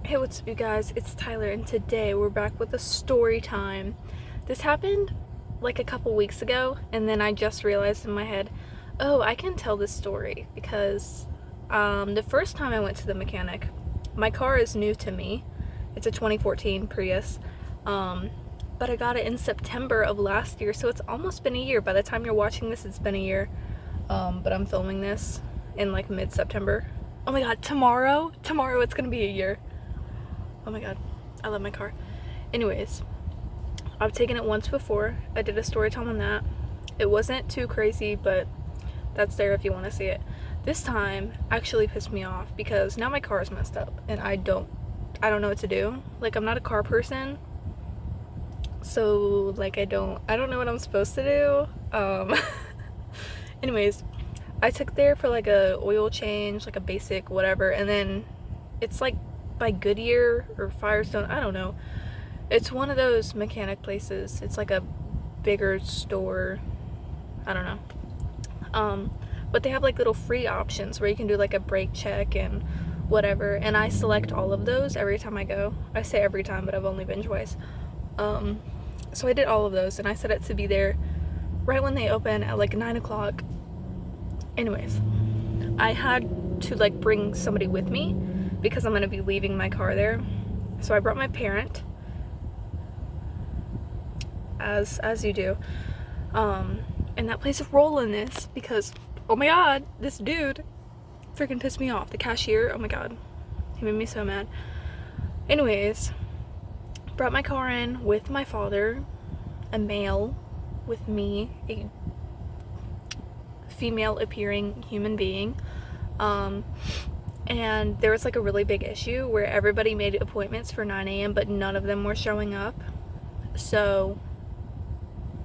Hey, what's up, you guys? It's Tyler, and today we're back with a story time. This happened like a couple weeks ago, and then I just realized in my head, oh, I can tell this story because the first time I went to the mechanic, my car is new to me. It's a 2014 Prius, but I got it in September of last year, so it's almost been a year. By the time you're watching this, it's been a year, but I'm filming this in like mid-September. Oh my god, tomorrow it's gonna be a year. Oh my god, I love my car. Anyways, I've taken it once before. I did a story time on that. It wasn't too crazy, but that's there if you want to see it. This time actually pissed me off because now my car is messed up and I don't know what to do. Like, I'm not a car person, so like I don't know what I'm supposed to do. Anyways, I took there for like a oil change, like a basic whatever, and then it's like by Goodyear or Firestone, I don't know. It's one of those mechanic places. It's like a bigger store. I don't know. But they have like little free options where you can do like a brake check and whatever. And I select all of those every time I go. I say every time, but I've only been twice. So I did all of those and I set it to be there right when they open at like 9 o'clock. Anyways, I had to like bring somebody with me because I'm gonna be leaving my car there. So I brought my parent, as you do. And that plays a role in this because, oh my god, this dude freaking pissed me off. The cashier, oh my god, he made me so mad. Anyways, brought my car in with my father, a male with me, a female appearing human being. And there was like a really big issue where everybody made appointments for 9 a.m. but none of them were showing up. So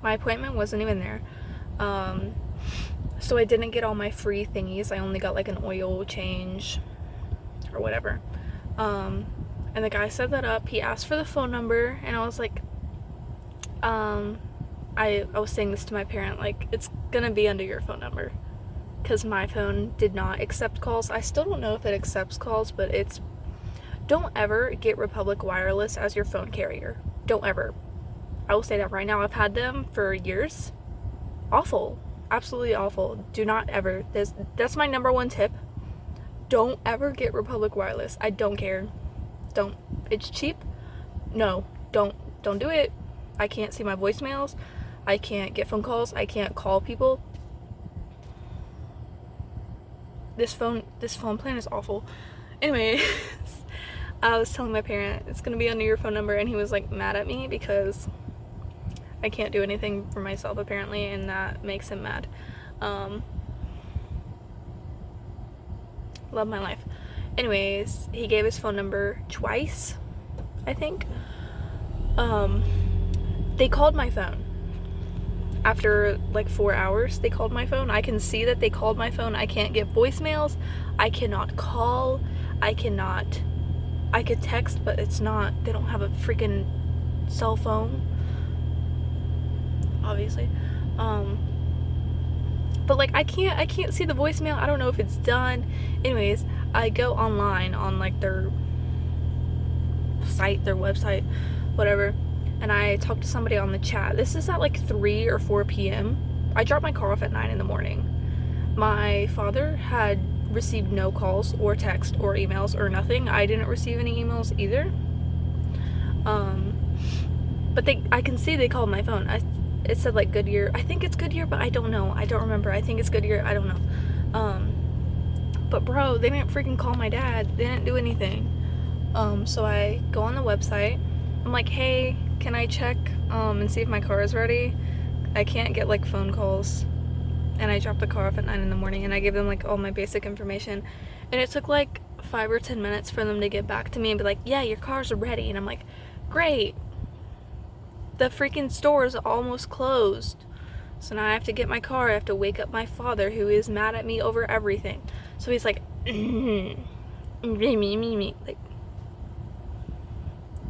my appointment wasn't even there. So I didn't get all my free thingies. I only got like an oil change or whatever. And the guy set that up. He asked for the phone number and I was like, I was saying this to my parent, like, it's gonna be under your phone number. Because my phone did not accept calls. I still don't know if it accepts calls, but don't ever get Republic Wireless as your phone carrier. Don't ever. I will say that right now. I've had them for years. Awful. Absolutely awful. Do not ever. That's my number one tip. Don't ever get Republic Wireless. I don't care. Don't. It's cheap. No. Don't do it. I can't see my voicemails. I can't get phone calls. I can't call people. This phone plan is awful. Anyway, I was telling my parent it's gonna be under your phone number, and he was like mad at me because I can't do anything for myself apparently, and that makes him mad. Love my life. Anyways, he gave his phone number twice, I think. They called my phone. After like 4 hours, they called my phone. I can see that they called my phone. I can't get voicemails. I cannot call. I could text, but they don't have a freaking cell phone, obviously. But like I can't see the voicemail. I don't know if it's done. Anyways, I go online on like their site, their website, whatever, and I talked to somebody on the chat. This is at like 3 or 4 p.m. I dropped my car off at 9 in the morning. My father had received no calls or text or emails or nothing. I didn't receive any emails either. But I can see they called my phone. It said like Goodyear. I think it's Goodyear, but I don't know. I don't remember. I think it's Goodyear. I don't know. But bro, they didn't freaking call my dad. They didn't do anything. So I go on the website. I'm like, hey, can I check and see if my car is ready? I can't get like phone calls. And I dropped the car off at 9 in the morning, and I gave them like all my basic information. And it took like 5 or 10 minutes for them to get back to me and be like, yeah, your car's ready. And I'm like, great. The freaking store is almost closed. So now I have to get my car. I have to wake up my father, who is mad at me over everything. So he's like, like,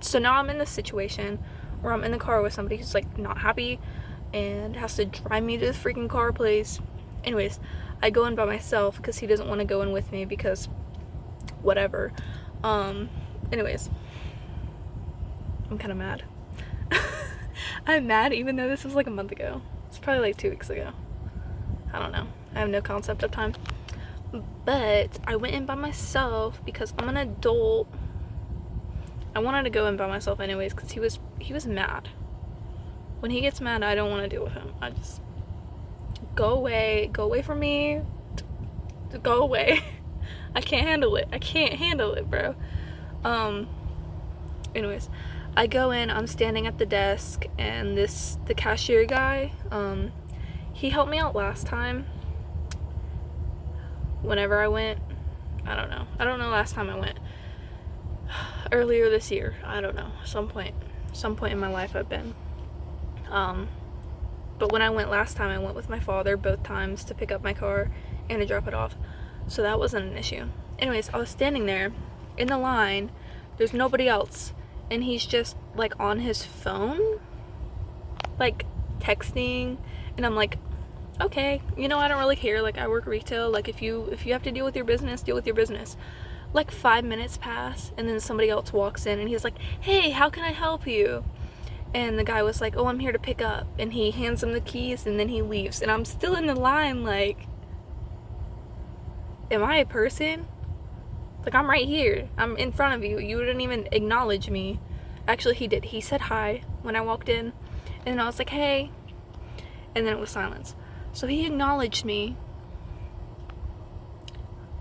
so now I'm in this situation where I'm in the car with somebody who's like not happy and has to drive me to the freaking car place. Anyways, I go in by myself because he doesn't want to go in with me because whatever. Anyways, I'm kind of mad. I'm mad even though this was like a month ago. It's probably like 2 weeks ago. I don't know. I have no concept of time. But I went in by myself because I'm an adult. I wanted to go in by myself anyways because he was mad. When he gets mad, I don't want to deal with him. I just go away from me. Go away. I can't handle it, bro. Anyways, I go in, I'm standing at the desk, and the cashier guy, he helped me out last time. Whenever I went, I don't know last time I went. Earlier this year, I don't know. Some point in my life I've been. But when I went last time, I went with my father both times to pick up my car and to drop it off. So that wasn't an issue. Anyways, I was standing there in the line. There's nobody else. And he's just like on his phone, like texting. And I'm like, okay, I don't really care. Like, I work retail. Like, if you have to deal with your business, deal with your business. Like 5 minutes pass, and then somebody else walks in and he's like, hey, how can I help you? And the guy was like, oh, I'm here to pick up. And he hands him the keys and then he leaves. And I'm still in the line like, am I a person? Like, I'm right here. I'm in front of you. You didn't even acknowledge me. Actually, he did. He said hi when I walked in. And then I was like, hey. And then it was silence. So he acknowledged me.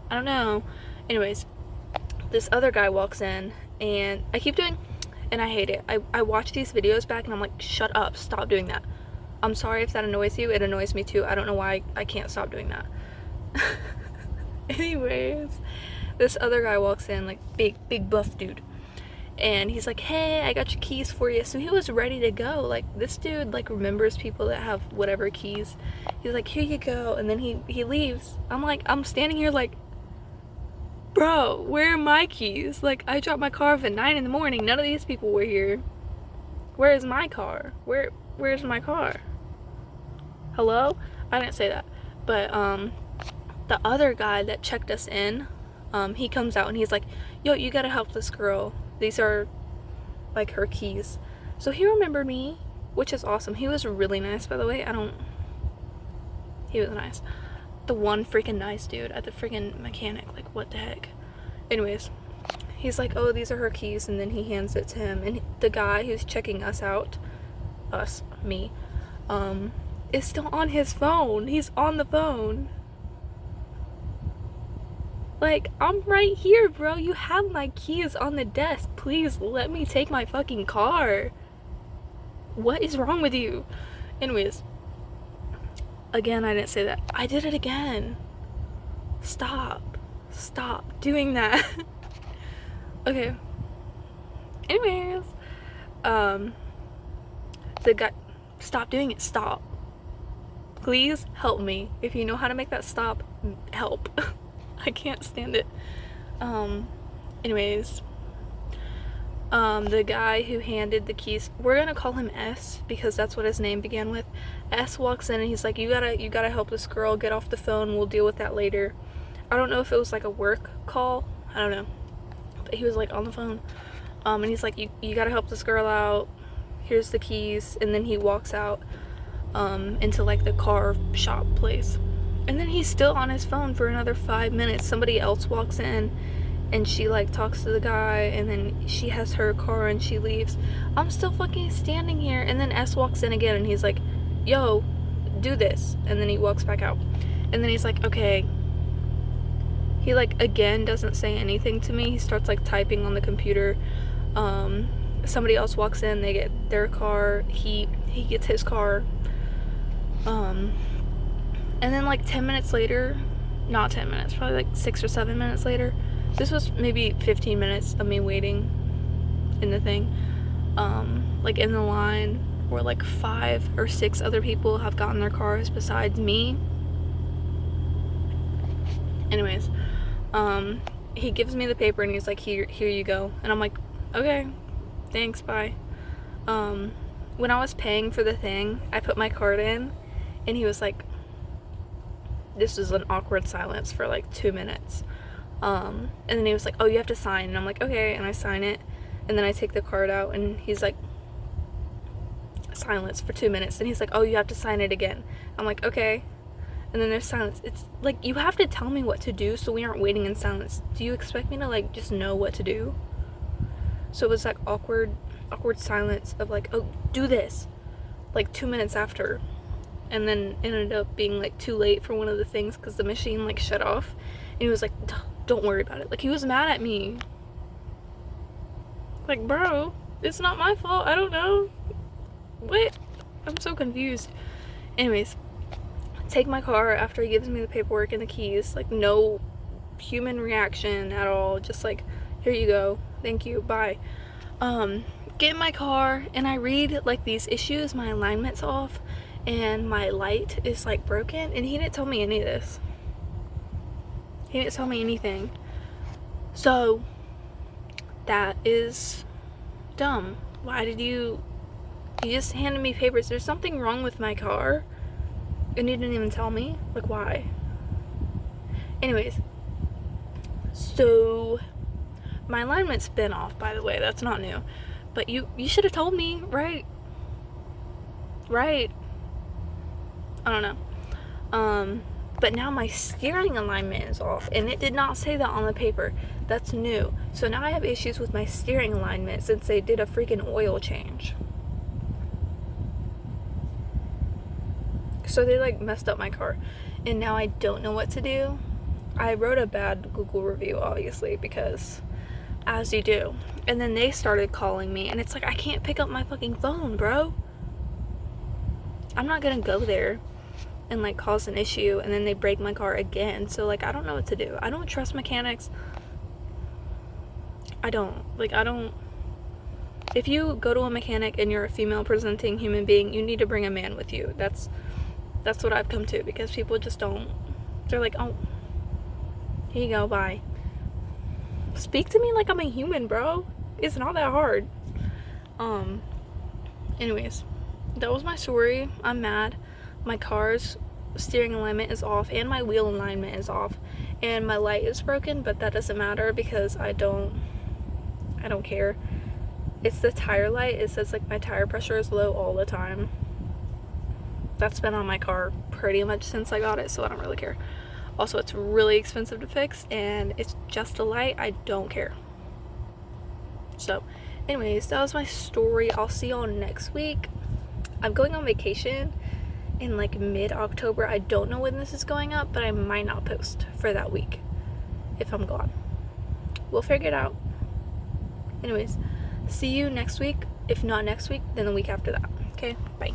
I don't know. Anyways, this other guy walks in. And I keep doing... And I hate it. I watch these videos back and I'm like, shut up, stop doing that. I'm sorry if that annoys you. It annoys me too. I don't know why I can't stop doing that. Anyways, this other guy walks in, like big buff dude. And he's like, hey, I got your keys for you. So he was ready to go. Like, this dude like remembers people that have whatever keys. He's like, here you go. And then he leaves. I'm standing here like, bro, where are my keys? Like, I dropped my car off at 9 in the morning. None of these people were here. Where is my car? Where's my car? Hello? I didn't say that. But, the other guy that checked us in, he comes out and he's like, yo, you gotta help this girl. These are, like, her keys. So he remembered me, which is awesome. He was really nice, by the way. He was nice. The one freaking nice dude at the freaking mechanic. Like, what the heck? Anyways, he's like, oh, these are her keys, and then he hands it to him. And the guy who's checking us out, me, is still on his phone. He's on the phone. Like, I'm right here, bro. You have my keys on the desk. Please let me take my fucking car. What is wrong with you? Anyways, again, I didn't say that. I did it again. Stop doing that. Okay. Anyways, the guy, stop doing it. Stop. Please help me. If you know how to make that stop, help. I can't stand it. Anyways, the guy who handed the keys, we're gonna call him S because that's what his name began with. S walks in and he's like, you gotta help this girl get off the phone. We'll deal with that later. I don't know if it was like a work call. I don't know. But he was like on the phone. And he's like, you gotta help this girl out. Here's the keys. And then he walks out into like the car shop place. And then he's still on his phone for another 5 minutes. Somebody else walks in and she like talks to the guy, and then she has her car and she leaves. I'm still fucking standing here, and then S walks in again and he's like, yo, do this. And then he walks back out. And then he's like, okay. He like again doesn't say anything to me. He starts like typing on the computer. Somebody else walks in, they get their car, he gets his car. And then like 10 minutes later, not 10 minutes, probably like 6 or 7 minutes later, this was maybe 15 minutes of me waiting in the thing, like in the line where like 5 or 6 other people have gotten their cars besides me. Anyways, he gives me the paper and he's like, here you go. And I'm like, okay, thanks, bye. When I was paying for the thing, I put my card in and he was like, this was an awkward silence for like 2 minutes. And then he was like, oh, you have to sign. And I'm like, okay. And I sign it. And then I take the card out, and he's like, silence for 2 minutes. And he's like, oh, you have to sign it again. I'm like, okay. And then there's silence. It's like, you have to tell me what to do so we aren't waiting in silence. Do you expect me to like just know what to do? So it was like awkward silence of like, oh, do this, like 2 minutes after. And then ended up being like too late for one of the things because the machine like shut off. And he was like, don't worry about it. Like, he was mad at me. Like, bro, it's not my fault. I don't know. What? I'm so confused. Anyways, take my car after he gives me the paperwork and the keys. Like, no human reaction at all. Just like, here you go. Thank you. Bye. Get in my car, and I read like these issues. My alignment's off, and my light is like broken. And he didn't tell me any of this. He didn't tell me anything. So that is dumb. Why did you just handed me papers? There's something wrong with my car, and you didn't even tell me. Like, why? Anyways, so my alignment's been off, by the way. That's not new, but you should have told me, right? I don't know. But now my steering alignment is off, and it did not say that on the paper. That's new. So now I have issues with my steering alignment since they did a freaking oil change. So they like messed up my car, and now I don't know what to do. I wrote a bad Google review, obviously, because as you do. And then they started calling me, and it's like, I can't pick up my fucking phone, bro. I'm not gonna go there and like cause an issue and then they break my car again. So like, I don't know what to do. I don't trust mechanics. I don't. If you go to a mechanic and you're a female presenting human being, you need to bring a man with you. That's what I've come to, because people just don't. They're like, oh, here you go, bye. Speak to me like I'm a human, bro. It's not that hard. Anyways, that was my story. I'm mad. My car's steering alignment is off, and my wheel alignment is off, and my light is broken, but that doesn't matter because I don't care. It's the tire light. It says like my tire pressure is low all the time. That's been on my car pretty much since I got it, so I don't really care. Also, it's really expensive to fix, and it's just a light. I don't care. So anyways, that was my story. I'll see y'all next week. I'm going on vacation in like mid-October. I don't know when this is going up, but I might not post for that week if I'm gone. We'll figure it out. Anyways, see you next week. If not next week, then the week after that. Okay, bye.